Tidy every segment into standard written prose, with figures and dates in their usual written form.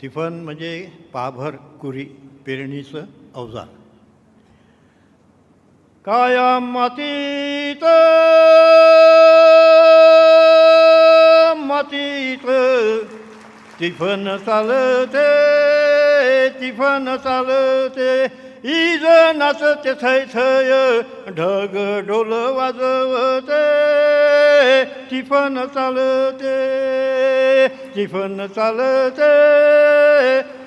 तिफन म्हणजे पाभर कुरी पेरणीचं अवजार. काया मातीत मातीत तिफन चालते तिफन चालते इज नाचते थय थय ढग ढोल वाजवते तिफन चालते तिफन चालते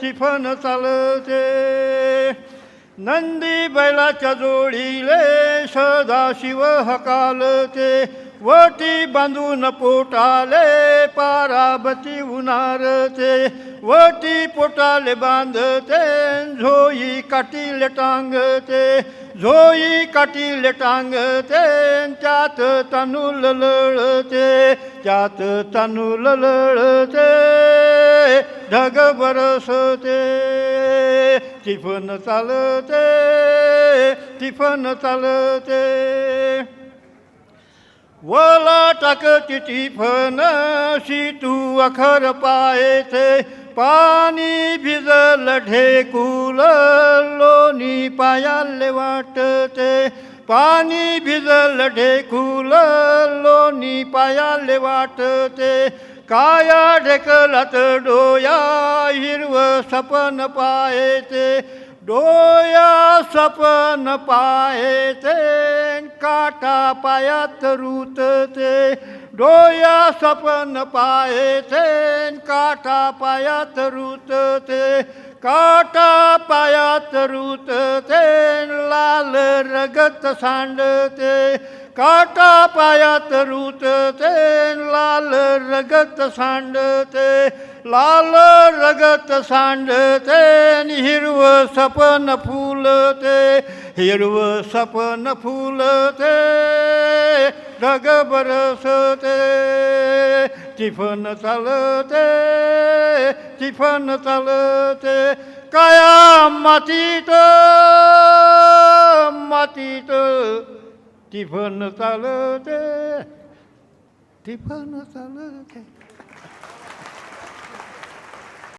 तिफन चालते. नंदी बैलाच्या जोडीले सदाशिव हकालते वटी बांधून पोटाले पाराबती उनारते वटी पोटाले बांधते झोई काटीले टांगते झोई काटीले टांगते त्यात तांदूळ लळते त्यात तांदूळ लळते ढग बरसते तिफन चालते तिफन चालते. वला टाकती तिफन शितू अखर पायते पाणी भिजल ढेकुल लोणी पायाले वाटते पाणी भिजल ढेकुल लोणी पायाले वाटते. काया ढेकलात डोया हिरव सपन पायते डोया सपन पायते काटा पायात रुतते डोया सपन पायते काटा पायात रुतते काटा पायात रुतते लाल रगत सांडते काटा पायात रुतते लाल रगत सांडते लाल रगत सांडते हिरव सपन फुलते हिरव सपन फुलते ढग बरसते तिफन चालते तिफन चालते. काया मातीत मातीत तिफन चालते तिफन चालते.